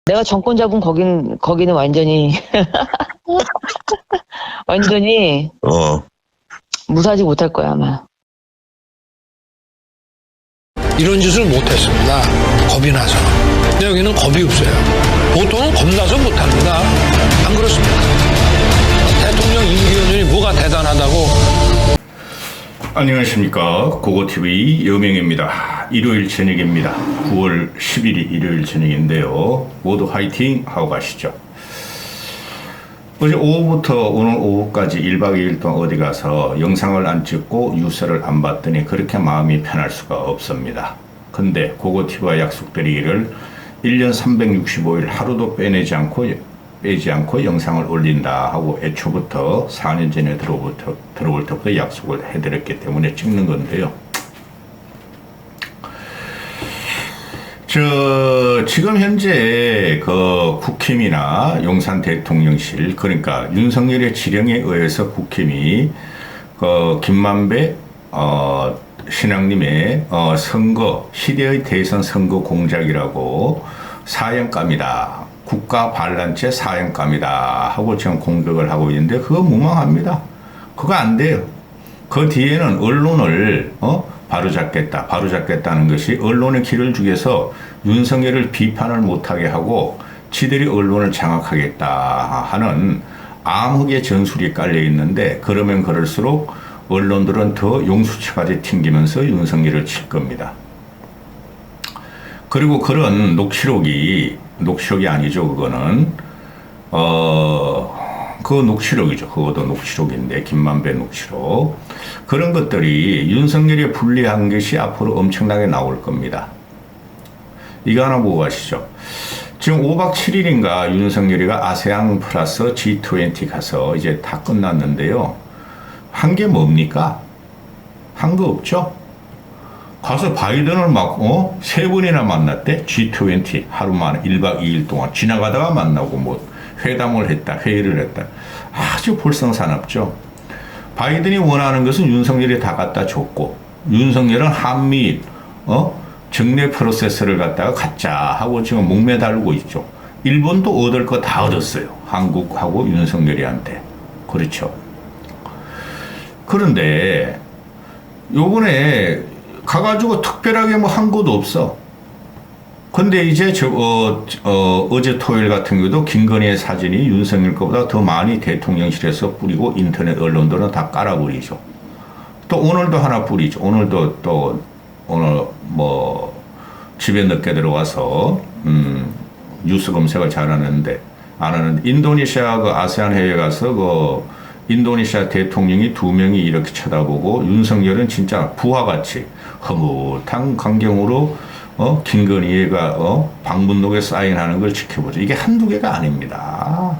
내가 정권 잡은 거기는 완전히 완전히 무사하지 못할 거야 아마. 이런 짓을 못했습니다. 겁이 나서. 근데 여기는 겁이 없어요. 보통은 겁나서 못합니다. 안 그렇습니까? 대통령 임기연이 뭐가 대단하다고. 안녕하십니까. 고고TV 여명입니다. 일요일 저녁입니다. 9월 10일이 일요일 저녁인데요. 모두 화이팅 하고 가시죠. 어제 오후부터 오늘 오후까지 1박 2일 동안 어디 가서 영상을 안 찍고 뉴스를 안 봤더니 그렇게 마음이 편할 수가 없습니다. 근데 고고TV와 약속드리기를 1년 365일 하루도 빼지 않고 영상을 올린다 하고 애초부터 4년 전에 들어올 때부터 약속을 해드렸기 때문에 찍는 건데요. 지금 현재 그 국힘이나 용산 대통령실, 그러니까 윤석열의 지령에 의해서 국힘이 그 김만배 신앙님의 선거, 시대의 대선 선거 공작이라고 사형감이다. 국가 반란죄 사형감이다 하고 지금 공격을 하고 있는데 그거 무망합니다. 그거 안 돼요. 그 뒤에는 언론을 바로잡겠다는 것이 언론의 길을 죽여서 윤석열을 비판을 못하게 하고 지들이 언론을 장악하겠다 하는 암흑의 전술이 깔려 있는데, 그러면 그럴수록 언론들은 더 용수치까지 튕기면서 윤석열을 칠 겁니다. 그리고 그런 녹취록이 아니죠. 그거는 그 녹취록이죠. 그것도 녹취록인데, 김만배 녹취록. 그런 것들이 윤석열이 불리한 것이 앞으로 엄청나게 나올 겁니다. 이거 하나 보고 가시죠. 지금 5박 7일인가 윤석열이가 아세안 플러스 G20 가서 이제 다 끝났는데요. 한 게 뭡니까? 한 거 없죠? 가서 바이든을 막, 3번이나 만났대? G20 하루 만에 1박 2일 동안 지나가다가 만나고 뭐 회담을 했다, 회의를 했다. 아주 볼썽사납죠. 바이든이 원하는 것은 윤석열이 다 갖다 줬고, 윤석열은 한미일, 정례 프로세스를 갖다가 갖자 하고 지금 목매달고 있죠. 일본도 얻을 거 다 얻었어요. 한국하고 윤석열이한테. 그렇죠. 그런데 요번에 가가지고 특별하게 뭐 한 것도 없어. 근데 이제 어제 토요일 같은 경우도 김건희의 사진이 윤석열 것보다 더 많이 대통령실에서 뿌리고 인터넷 언론들은 다 깔아버리죠. 또 오늘도 하나 뿌리죠. 오늘 뭐 집에 늦게 들어와서 뉴스 검색을 안 하는데 인도네시아 그 아세안 회의에 가서 그 인도네시아 대통령이 2명이 이렇게 쳐다보고 윤석열은 진짜 부하같이 흐뭇한 광경으로 김건희가 방문록에 사인하는 걸 지켜보죠. 이게 한두 개가 아닙니다.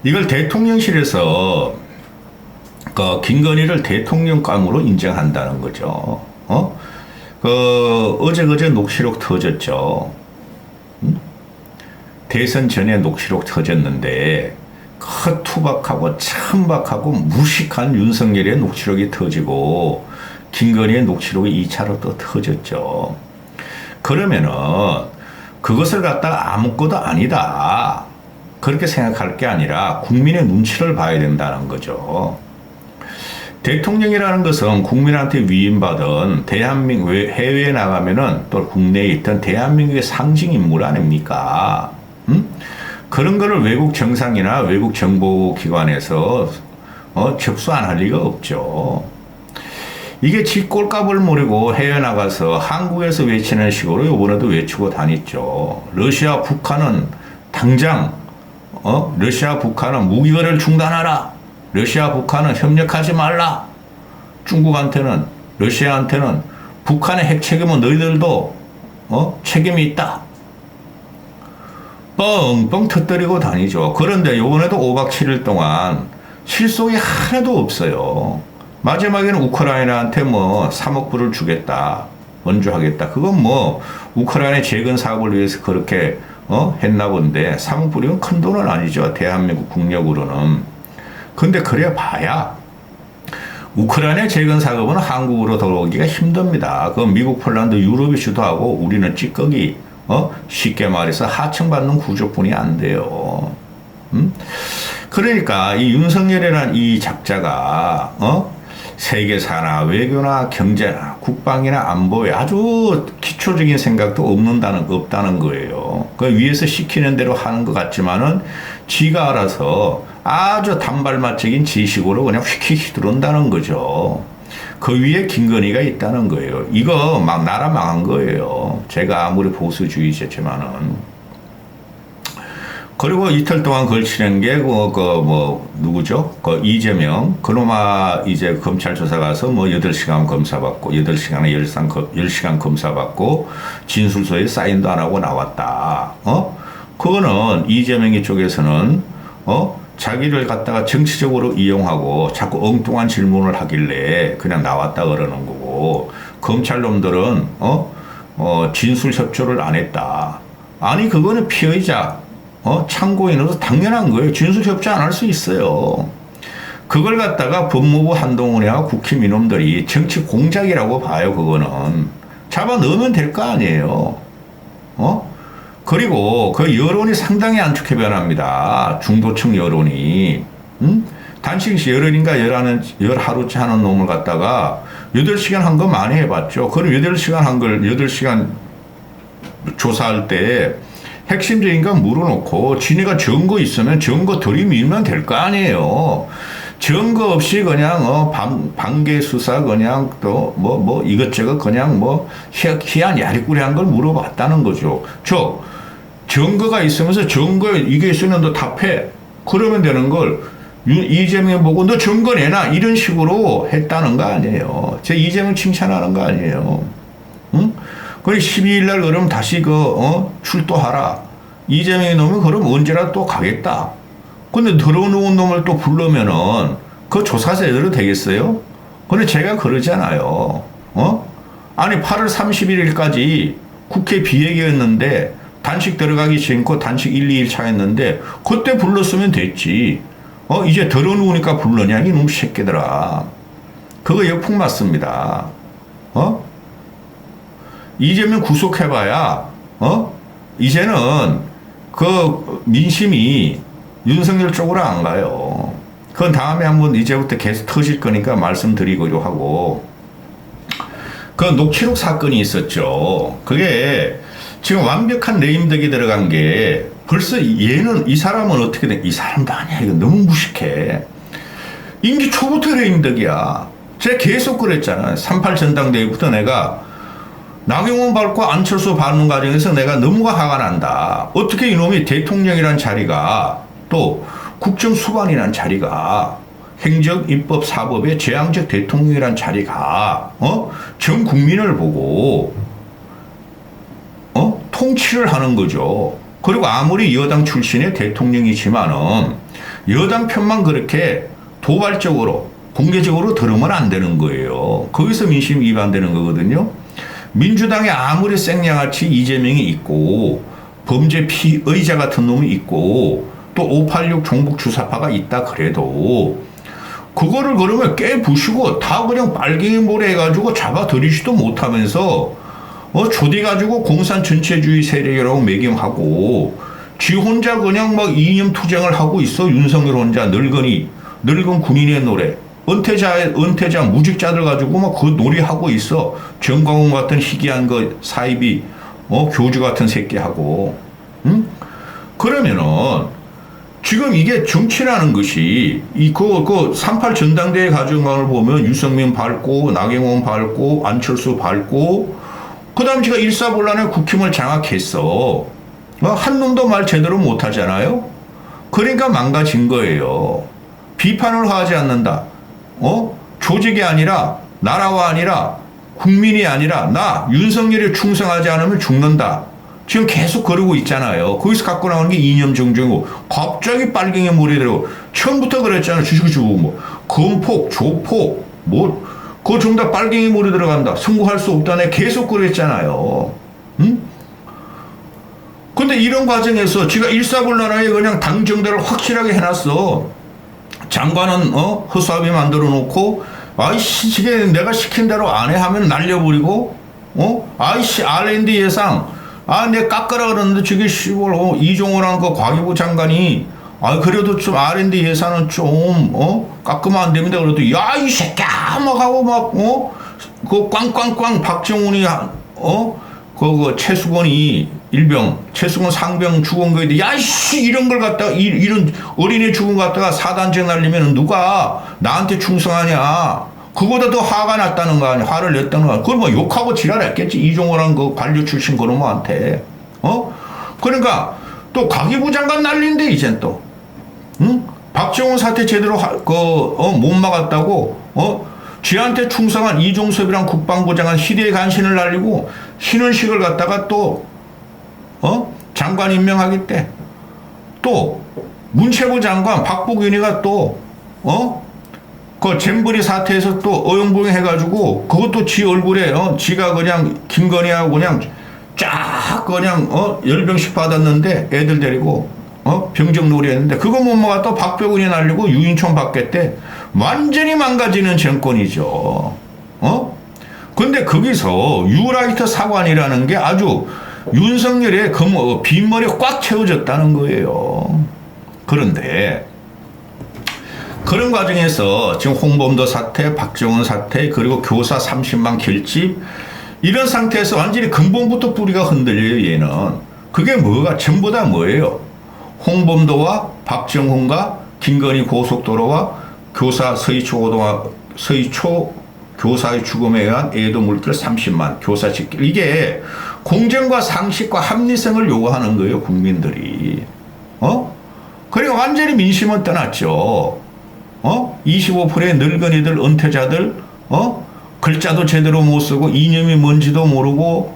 이걸 대통령실에서 그 김건희를 대통령감으로 인정한다는 거죠. 어제 녹취록 터졌죠. 대선 전에 녹취록 터졌는데 그 투박하고 천박하고 무식한 윤석열의 녹취록이 터지고 김건희의 녹취록이 2차로 또 터졌죠. 그러면은 그것을 갖다가 아무것도 아니다 그렇게 생각할 게 아니라 국민의 눈치를 봐야 된다는 거죠. 대통령이라는 것은 국민한테 위임받은 대한민국 해외에 나가면은 또 국내에 있던 대한민국의 상징 인물 아닙니까? 그런 거를 외국 정상이나 외국 정보기관에서 접수 안 할 리가 없죠. 이게 지 꼴값을 모르고 해외 나가서 한국에서 외치는 식으로 이번에도 외치고 다녔죠. 러시아 북한은 당장 러시아 북한은 무기거래를 중단하라. 러시아 북한은 협력하지 말라. 중국한테는 러시아한테는 북한의 핵 책임은 너희들도 책임이 있다. 뻥뻥 터뜨리고 다니죠. 그런데 이번에도 5박 7일 동안 실속이 하나도 없어요. 마지막에는 우크라이나한테 뭐 3억 불을 주겠다, 원주하겠다. 그건 뭐 우크라이나 재건 사업을 위해서 그렇게 했나 본데 3억 불이면 큰 돈은 아니죠. 대한민국 국력으로는. 근데 그래 봐야 우크라이나 재건 사업은 한국으로 들어오기가 힘듭니다. 그 미국, 폴란드, 유럽이 주도하고 우리는 찌꺼기, 쉽게 말해서 하청받는 구조뿐이 안 돼요. 그러니까 이 윤석열이라는 이 작자가 세계사나 외교나 경제나 국방이나 안보에 아주 기초적인 생각도 없다는 거예요. 그 위에서 시키는 대로 하는 것 같지만은 지가 알아서 아주 단발마적인 지식으로 그냥 휙휙 들어온다는 거죠. 그 위에 김건희가 있다는 거예요. 이거 막 나라 망한 거예요. 제가 아무리 보수주의자지만은. 그리고 이틀 동안 걸치는 게, 누구죠? 이재명. 그놈아, 이제 검찰 조사 가서 8시간 검사받고, 8시간에 10시간 검사받고, 진술서에 사인도 안 하고 나왔다. 그거는 이재명이 쪽에서는, 자기를 갖다가 정치적으로 이용하고 자꾸 엉뚱한 질문을 하길래 그냥 나왔다 그러는 거고, 검찰 놈들은, 진술 협조를 안 했다. 아니, 그거는 피의자. 참고인으로서 당연한 거예요. 진술 협조 안 할 수 있어요. 그걸 갖다가 법무부 한동훈이와 국힘 이놈들이 정치 공작이라고 봐요. 그거는 잡아 넣으면 될 거 아니에요. 그리고 그 여론이 상당히 안 좋게 변합니다. 중도층 여론이. 단식 열흘인가 10하루째 하는 놈을 갖다가 8시간 한 거 많이 해봤죠. 그럼 8시간 조사할 때 핵심적인 건 물어놓고 지네가 증거 있으면 증거 들이밀면 될 거 아니에요. 증거 없이 그냥 반개 수사 그냥 또 이것저것 그냥 희한 야리꾸리한 걸 물어봤다는 거죠. 즉 증거가 있으면서 증거 이게 있으면 너 답해. 그러면 되는 걸 이재명이 보고 너 증거 내놔 이런 식으로 했다는 거 아니에요. 제 이재명 칭찬하는 거 아니에요. 응? 그래 12일 날 그럼 다시 출두하라. 이재명이 놈이 그럼 언제라도 또 가겠다. 근데 들어놓은 놈을 또 부르면은 그 조사 제대로 되겠어요? 근데 제가 그러잖아요. 아니 8월 31일까지 국회 비회기였는데 단식 들어가기 전고 단식 1, 2일 차였는데 그때 불렀으면 됐지. 이제 들어놓으니까 불러냐 이놈 새끼들아. 그거 역풍 맞습니다. 이재명 구속해봐야, 이제는 그 민심이 윤석열 쪽으로 안 가요. 그건 다음에 한번 이제부터 계속 터질 거니까 말씀드리고자 하고, 그 녹취록 사건이 있었죠. 그게 지금 완벽한 네임덕이 들어간 게 벌써 이 사람은 어떻게 돼? 이 사람도 아니야. 이거 너무 무식해. 임기 초부터 네임덕이야. 제가 계속 그랬잖아요. 38 전당대회부터 내가 나경원 밟고 안철수 밟는 과정에서 내가 너무가 화가 난다. 어떻게 이놈이 대통령이란 자리가 또 국정수반이란 자리가 행정, 입법, 사법의 제왕적 대통령이란 자리가 전 국민을 보고 통치를 하는 거죠. 그리고 아무리 여당 출신의 대통령이지만은 여당 편만 그렇게 도발적으로 공개적으로 들으면 안 되는 거예요. 거기서 민심 위반되는 거거든요. 민주당에 아무리 생양아치 이재명이 있고 범죄 피의자 같은 놈이 있고 또 586 종북 주사파가 있다 그래도 그거를 그러면 깨부시고 다 그냥 빨갱이 모래 해가지고 잡아들이지도 못하면서 조대가지고 공산 전체주의 세력이라고 매김하고 지 혼자 그냥 막 이념 투쟁을 하고 있어. 윤석열 혼자 늙은 군인의 노래 은퇴자 무직자들 가지고 막 그 놀이하고 있어. 정광훈 같은 희귀한 거 사이비 교주 같은 새끼하고. 그러면은 지금 이게 정치라는 것이 그 38 전당대회 가져간 걸 보면 유승민 밟고 나경원 밟고 안철수 밟고 그다음 제가 일사불란에 국힘을 장악했어. 한 놈도 말 제대로 못하잖아요. 그러니까 망가진 거예요. 비판을 하지 않는다. 조직이 아니라 나라와 아니라 국민이 아니라 나 윤석열에 충성하지 않으면 죽는다. 지금 계속 그러고 있잖아요. 거기서 갖고 나오는 게 이념 정쟁이고 갑자기 빨갱이 몰이들고 처음부터 그랬잖아요. 주식주고 건폭 조폭 그거 전부 다 빨갱이 몰이 들어간다. 승부할 수 없다네. 계속 그랬잖아요. 근데 이런 과정에서 지가 일사불란하게 그냥 당 정대를 확실하게 해놨어. 장관은 허수아비 만들어 놓고 아이씨, 저게 내가 시킨 대로 안 해 하면 날려버리고, 아이씨, R&D 예상, 내 깎으라 그러는데 저게 씨발, 이종호라는 그 과기부 장관이, 그래도 좀 R&D 예산은 좀, 깎으면 안 됩니다. 그래도, 야, 이 새끼야! 막 하고 막, 그 꽝꽝꽝 박정훈이, 그 최수건이 최수건 상병 죽은 거에 대해, 야, 씨! 이런 걸 갖다가, 이런 어린애 죽은 거 갖다가 사단죄 날리면 누가 나한테 충성하냐. 그거보다 더 화가 났다는 거 아니야. 화를 냈다는 거 아니야. 그걸 뭐 욕하고 지랄했겠지. 이종호란 그 관료 출신 그놈한테. 그러니까, 또 과기부 장관 날린데, 이젠 또. 응? 박정훈 사태 제대로 못 막았다고, 쥐한테 충성한 이종섭이랑 국방부 장관 희대의 간신을 날리고, 신원식을 갖다가 또, 장관 임명하겠대. 또, 문체부 장관 박복윤이가 또, 그 잼버리 사태에서 또 어용부용 해가지고, 그것도 지 얼굴에, 지가 그냥 김건희하고 그냥 쫙 그냥, 열병식 받았는데, 애들 데리고, 병정놀이 했는데, 그거 못 먹었다 박병훈이 날리고 유인촌 받겠대. 완전히 망가지는 정권이죠. 근데 거기서 유라이트 사관이라는 게 아주 윤석열의 빈머리 꽉 채워졌다는 거예요. 그런데 그런 과정에서 지금 홍범도 사태, 박정훈 사태, 그리고 교사 30만 결집, 이런 상태에서 완전히 근본부터 뿌리가 흔들려요, 얘는. 그게 뭐가 전부 다 뭐예요? 홍범도와 박정훈과 김건희 고속도로와 교사 서희초 교사의 죽음에 의한 애도 물길 30만, 교사 직길. 이게 공정과 상식과 합리성을 요구하는 거예요, 국민들이. 그러니까 완전히 민심은 떠났죠. 25%의 늙은이들, 은퇴자들, 글자도 제대로 못 쓰고, 이념이 뭔지도 모르고,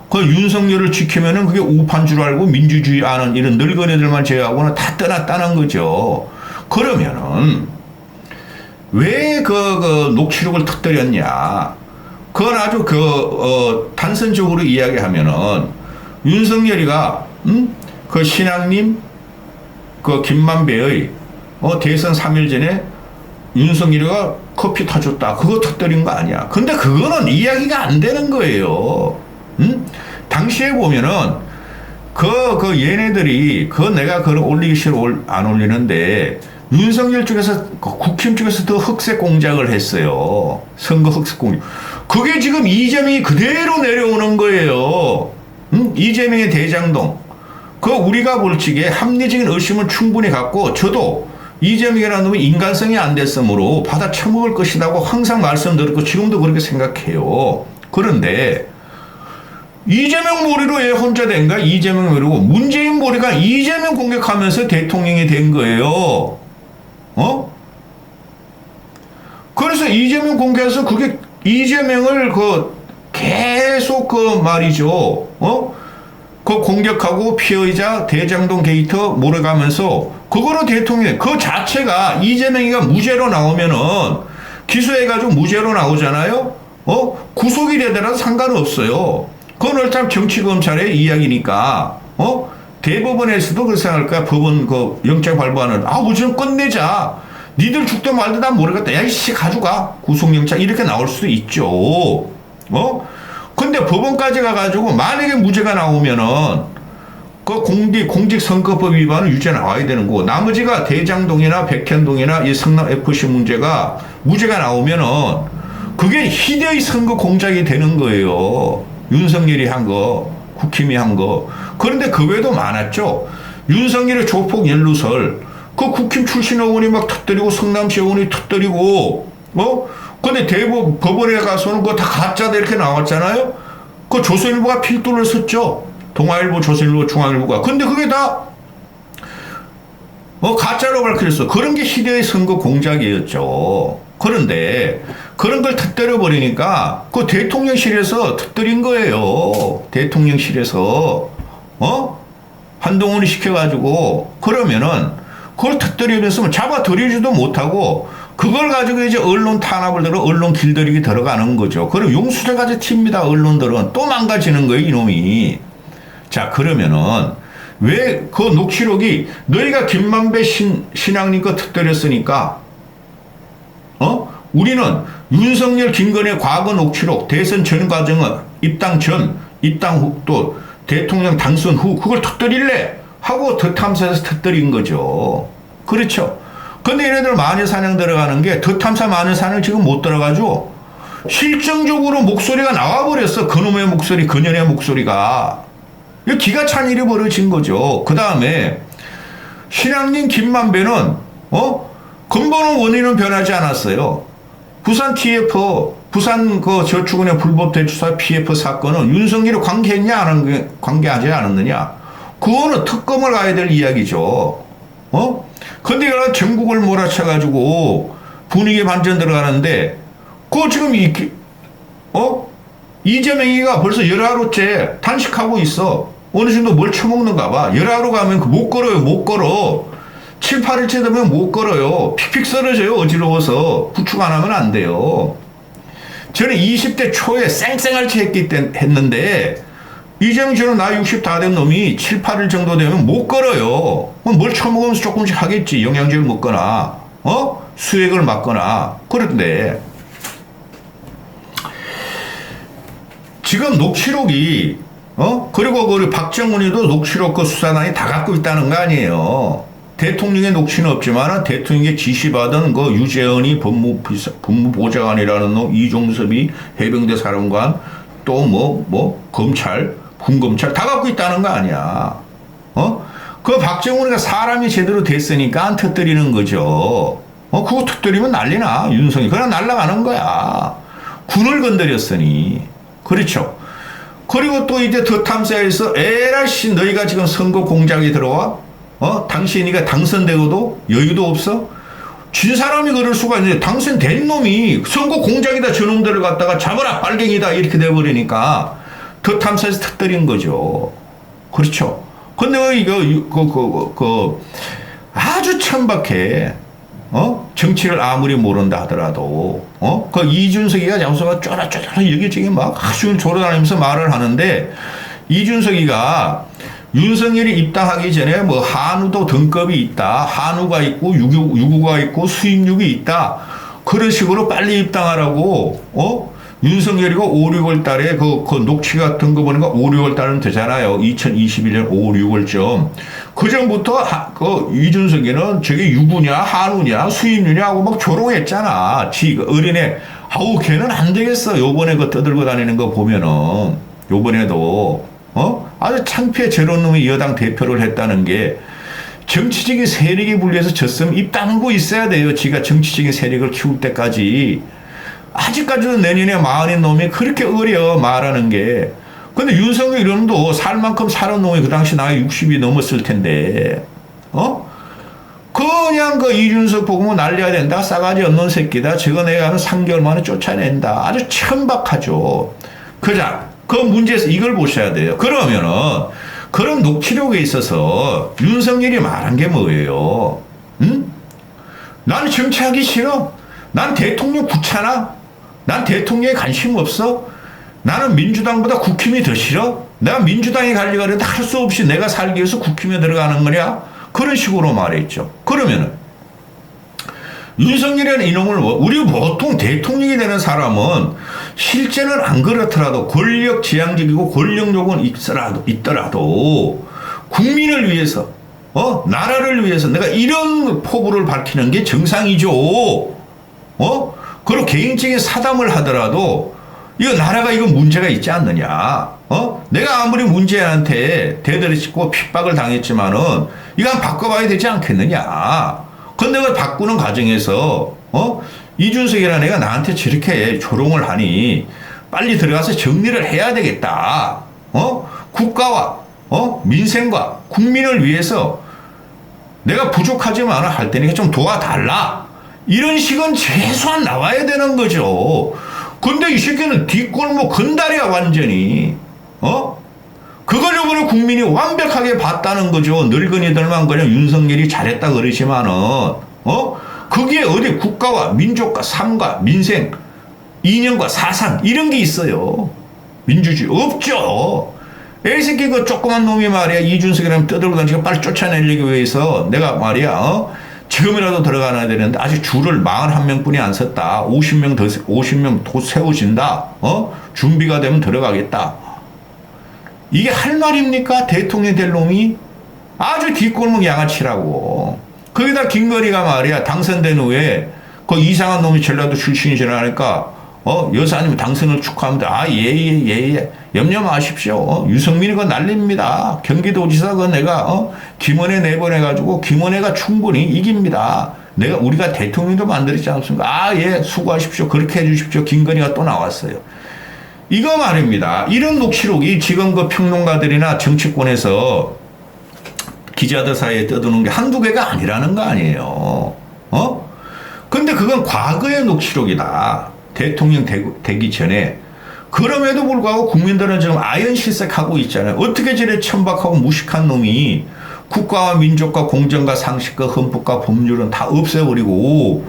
그 윤석열을 지키면은 그게 우파인 줄 알고 민주주의 아는 이런 늙은이들만 제외하고는 다 떠났다는 거죠. 그러면은, 왜 그 녹취록을 터뜨렸냐. 그건 아주 단선적으로 이야기하면은, 윤석열이가, 그 신앙님, 그 김만배의, 대선 3일 전에 윤석열이가 커피 타줬다. 그거 터뜨린 거 아니야. 근데 그거는 이야기가 안 되는 거예요. 당시에 보면은, 얘네들이, 내가 그걸 올리기 싫어 안 올리는데, 윤석열 쪽에서, 국힘 쪽에서 더 흑색 공작을 했어요. 선거 흑색 공작. 그게 지금 이재명이 그대로 내려오는 거예요. 이재명의 대장동. 우리가 볼 적에 합리적인 의심을 충분히 갖고, 저도 이재명이라는 놈이 인간성이 안 됐으므로 받아 처먹을 것이라고 항상 말씀드렸고, 지금도 그렇게 생각해요. 그런데, 이재명 머리로 왜 혼자 된가? 이재명 머리고, 문재인 머리가 이재명 공격하면서 대통령이 된 거예요. 그래서 이재명 공격해서 그게 이재명을 계속 말이죠. 공격하고 피해자 대장동 게이트 몰아가면서 그거로 대통령, 그 자체가 이재명이가 무죄로 나오면은 기소해가지고 무죄로 나오잖아요. 구속이 되더라도 상관없어요. 그건 참 정치검찰의 이야기니까, 대법원에서도 그렇게 생각할 거야. 법원 영장 발부하는, 무조건 끝내자. 니들 죽든 말든 다 모르겠다. 야, 이씨, 가져가. 구속영장 이렇게 나올 수도 있죠. 근데 법원까지 가가지고 만약에 무죄가 나오면은, 공직선거법 위반은 유죄 나와야 되는 거고, 나머지가 대장동이나 백현동이나 이 성남 FC 문제가 무죄가 나오면은, 그게 희대의 선거 공작이 되는 거예요. 윤석열이 한 거, 국힘이 한 거. 그런데 그 외에도 많았죠. 윤석열의 조폭 연루설, 국힘 출신 의원이 막 터뜨리고, 성남시 의원이 터뜨리고, 근데 법원에 가서는 그거 다 가짜다 이렇게 나왔잖아요. 조선일보가 필두를 섰죠. 동아일보, 조선일보, 중앙일보가. 근데 그게 다, 가짜로 밝혀졌어. 그런 게 시대의 선거 공작이었죠. 그런데, 그런 걸 터뜨려 버리니까, 대통령실에서 터뜨린 거예요. 대통령실에서, 한동훈이 시켜가지고, 그러면은, 그걸 터뜨리면서 잡아들이지도 못하고, 그걸 가지고 이제 언론 탄압을 들어 언론 길들이기 들어가는 거죠. 그럼 용수대가지 튑니다. 언론들은 또 망가지는 거예요, 이놈이. 자, 그러면은 왜 그 녹취록이 너희가 김만배 신앙님 거 터뜨렸으니까 우리는 윤석열, 김건희 과거 녹취록, 대선 전 과정은 입당 전, 입당 후, 또 대통령 당선 후 그걸 터뜨릴래 하고 더 탐사에서 터뜨린 거죠. 그렇죠. 근데 얘네들 마녀사냥 들어가는 게 더 탐사 마녀사냥 지금 못 들어가죠. 실정적으로 목소리가 나와버렸어. 그놈의 목소리, 그년의 목소리가. 이거 기가 찬 일이 벌어진 거죠. 그 다음에 신앙님 김만배는 근본은 원인은 변하지 않았어요. 부산 TF, 부산 그 저축은행 불법 대출사 PF 사건은 윤석열이 관계했냐, 관계하지 않았느냐. 그거는 특검을 가야 될 이야기죠. 근데 이거 전국을 몰아쳐가지고 분위기 반전 들어가는데, 그거 지금 이재명이가 벌써 열하루째 단식하고 있어. 어느 정도 뭘 처먹는가 봐. 열하루 가면 못 걸어요, 못 걸어. 7, 8일째 되면 못 걸어요. 픽픽 쓰러져요, 어지러워서. 구축 안 하면 안 돼요. 저는 20대 초에 쌩쌩할치 했는데, 이재명처럼 나 60 다 된 놈이 7, 8일 정도 되면 못 걸어요. 그럼 뭘 처먹으면서 조금씩 하겠지. 영양제를 먹거나, 수액을 맞거나. 그런데, 지금 녹취록이, 그리고 그 박정훈이도 녹취록 그 수사단이 다 갖고 있다는 거 아니에요. 대통령의 녹취는 없지만 대통령에게 지시받은 그 유재현이 법무보좌관이라는 놈, 이종섭이 해병대 사령관, 또 검찰, 군검찰 다 갖고 있다는 거 아니야. 그 박정훈이가 사람이 제대로 됐으니까 안 터뜨리는 거죠. 그거 터뜨리면 난리나, 윤석이. 그냥 날아가는 거야. 군을 건드렸으니. 그렇죠. 그리고 또 이제 더 탐사에서 에라씨 너희가 지금 선거 공작이 들어와? 당신이가 당선되고도 여유도 없어? 진 사람이 그럴 수가 있는데 당선된 놈이 선거 공작이다 저놈들을 갖다가 잡아라 빨갱이다 이렇게 돼버리니까 더 탐사에서 터뜨린 거죠. 그렇죠. 근데 이거 아주 천박해. 정치를 아무리 모른다 하더라도, 그 이준석이가 장소가 쫄아쫄아 여기저기 막 아주 돌아다니면서 말을 하는데, 이준석이가 윤석열이 입당하기 전에 뭐 한우도 등급이 있다. 한우가 있고 유구가 있고 수입육이 있다. 그런 식으로 빨리 입당하라고, 윤석열이가 5, 6월 달에 그 녹취 같은 거 보니까 5, 6월 달은 되잖아요. 2021년 5, 6월쯤. 그 전부터 이준석이는 저게 유구냐, 한우냐, 수입류냐 하고 막 조롱했잖아. 어린애, 아우, 걔는 안 되겠어. 요번에 그 떠들고 다니는 거 보면은, 요번에도, 아주 창피해 저런 놈이 여당 대표를 했다는 게, 정치적인 세력이 분리해서 졌으면 입 다물고 있어야 돼요. 지가 정치적인 세력을 키울 때까지. 아직까지도 내년에 40인 놈이 그렇게 어려 말하는 게. 근데 윤석열 이름도 살 만큼 살은 놈이 그 당시 나이 60이 넘었을 텐데, 그냥 그 이준석 보고 난리가 된다. 싸가지 없는 새끼다. 저거 내가 한 3개월 만에 쫓아낸다. 아주 천박하죠. 그 문제에서 이걸 보셔야 돼요. 그러면은, 그런 녹취록에 있어서 윤석열이 말한 게 뭐예요? 나는 정치하기 싫어. 난 대통령 귀찮아. 난 대통령에 관심 없어. 나는 민주당보다 국힘이 더 싫어. 내가 민주당에 가려고 하는데 할 수 없이 내가 살기 위해서 국힘에 들어가는 거냐. 그런 식으로 말했죠. 그러면은 윤석열이라는 이놈을 우리 보통 대통령이 되는 사람은 실제는 안 그렇더라도 권력 지향적이고 권력욕은 있더라도 국민을 위해서 나라를 위해서 내가 이런 포부를 밝히는 게 정상이죠. 그리고 개인적인 사담을 하더라도 이거 나라가 이거 문제가 있지 않느냐. 내가 아무리 문재인한테 대들이치고 핍박을 당했지만은 이거 한번 바꿔봐야 되지 않겠느냐. 근데 그 바꾸는 과정에서 이준석이라는 애가 나한테 저렇게 조롱을 하니 빨리 들어가서 정리를 해야 되겠다. 국가와 민생과 국민을 위해서 내가 부족하지만 할 테니까 좀 도와달라. 이런 식은 최소한 나와야 되는 거죠. 근데 이 새끼는 뒷골목 건달이야 완전히. 그걸 요번에 국민이 완벽하게 봤다는 거죠. 늙은이들만 그냥 윤석열이 잘했다 그러지만은 거기에 어디 국가와 민족과 삶과 민생, 이념과 사상 이런 게 있어요. 민주주의 없죠. 이 새끼 그 조그만 놈이 말이야 이준석이라면 떠들고 다니니까 빨리 쫓아내려기 위해서 내가 말이야 지금이라도 들어가야 되는데 아직 줄을 41명뿐이 안 섰다. 50명 더 세워진다. 준비가 되면 들어가겠다. 이게 할 말입니까? 대통령 될 놈이? 아주 뒷골목 양아치라고. 거기다 김건희가 말이야 당선된 후에 그 이상한 놈이 전라도 출신이시라 하니까 여사님 당선을 축하합니다. 예. 염려 마십시오. 유승민이가 난립니다. 경기도지사가 내가 김원혜 내보내가지고 김원혜가 충분히 이깁니다. 우리가 대통령도 만들었지 않습니까? 예, 수고하십시오. 그렇게 해주십시오. 김건희가 또 나왔어요. 이거 말입니다. 이런 녹취록이 지금 그 평론가들이나 정치권에서 기자들 사이에 떠드는 게 한두 개가 아니라는 거 아니에요. 근데 그건 과거의 녹취록이다. 대통령 되기 전에. 그럼에도 불구하고 국민들은 지금 아연실색하고 있잖아요. 어떻게 저래 천박하고 무식한 놈이 국가와 민족과 공정과 상식과 헌법과 법률은 다 없애버리고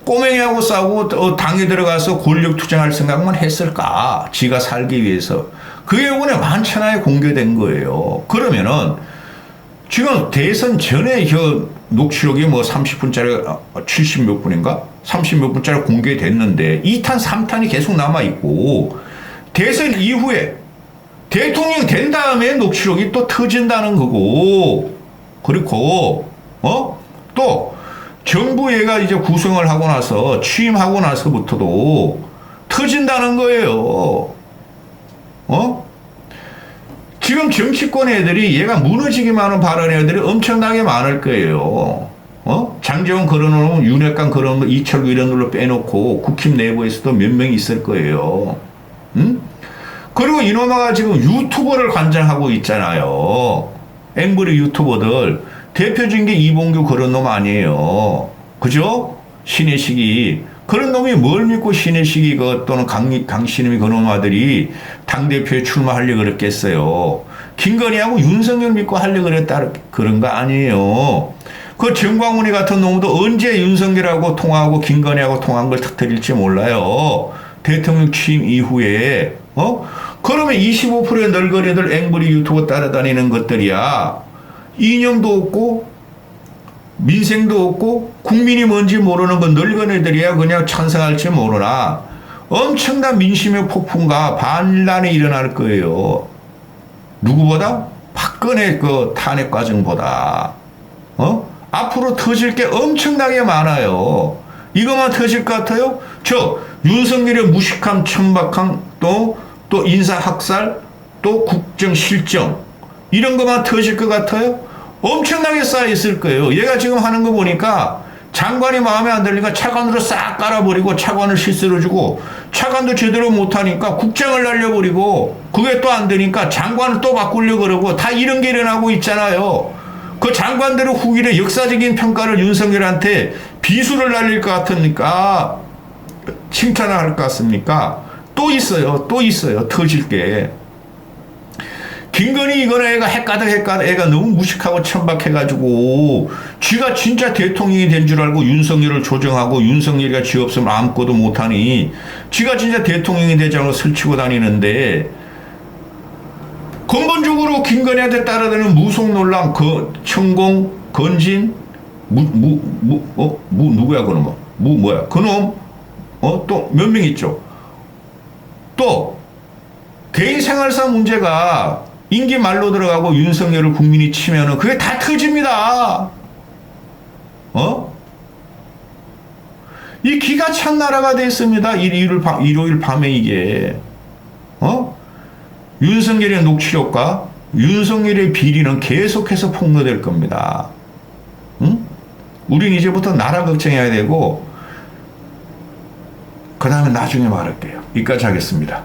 꼬맹이하고 싸우고 당에 들어가서 권력 투쟁할 생각만 했을까? 지가 살기 위해서. 그게 이번에 만천하에 공개된 거예요. 그러면은 지금 대선 전에 그 녹취록이 뭐 30분짜리 70 몇 분인가? 30 몇 분짜리 공개됐는데 2탄 3탄이 계속 남아있고 대선 이후에 대통령 된 다음에 녹취록이 또 터진다는 거고 그리고 또 정부 얘가 이제 구성을 하고 나서 취임하고 나서부터도 터진다는 거예요. 지금 정치권 애들이 얘가 무너지기만 하는 발언 애들이 엄청나게 많을 거예요. 장재원 걸어놓으면 윤핵관 걸어놓으면 이철구 이런 걸로 빼놓고 국힘 내부에서도 몇 명이 있을 거예요. 그리고 이놈아가 지금 유튜버를 관장하고 있잖아요. 앵벌이 유튜버들. 대표적인 게 이봉규 그런 놈 아니에요. 그죠? 신혜식이. 그런 놈이 뭘 믿고 신혜식이 또는 강신임이 그런 놈아들이 당대표에 출마하려고 그랬겠어요. 김건희하고 윤석열 믿고 하려고 그랬다 그런 거 아니에요. 그 정광훈이 같은 놈도 언제 윤석열하고 통화하고 김건희하고 통화한 걸 터뜨릴지 몰라요. 대통령 취임 이후에. 그러면 25%의 널거리들 앵벌이 유튜버 따라다니는 것들이야. 이념도 없고 민생도 없고 국민이 뭔지 모르는 건 늙은 애들이야. 그냥 찬성할지 모르나 엄청난 민심의 폭풍과 반란이 일어날 거예요. 누구보다? 박근혜 그 탄핵 과정보다. 앞으로 터질 게 엄청나게 많아요. 이것만 터질 것 같아요? 윤석열의 무식함, 천박함, 또 인사학살, 또 국정실정 이런 것만 터질 것 같아요? 엄청나게 쌓여있을 거예요. 얘가 지금 하는 거 보니까 장관이 마음에 안 들니까 차관으로 싹 깔아버리고 차관을 실수로 주고 차관도 제대로 못하니까 국장을 날려버리고 그게 또 안 되니까 장관을 또 바꾸려고 그러고 다 이런 게 일어나고 있잖아요. 그 장관들의 후일에 역사적인 평가를 윤석열한테 비수를 날릴 것 같으니까 칭찬을 할 것 같습니까? 또 있어요. 터질 게. 김건희 이거는 애가 헷가득 애가 너무 무식하고 천박해가지고 쥐가 진짜 대통령이 된 줄 알고 윤석열을 조정하고 윤석열이가 쥐 없으면 아무것도 못하니 쥐가 진짜 대통령이 되지 않고 설치고 다니는데 근본적으로 김건희한테 따라다니는 무속 논란 천공 건진 누구야 그놈 뭐야 그놈 또 몇 명 있죠. 또 개인 생활사 문제가 임기 말로 들어가고 윤석열을 국민이 치면은 그게 다 터집니다. 이 기가 찬 나라가 됐습니다. 일요일 밤에 이게. 윤석열의 녹취록과 윤석열의 비리는 계속해서 폭로될 겁니다. 우린 이제부터 나라 걱정해야 되고 그 다음에 나중에 말할게요. 여기까지 하겠습니다.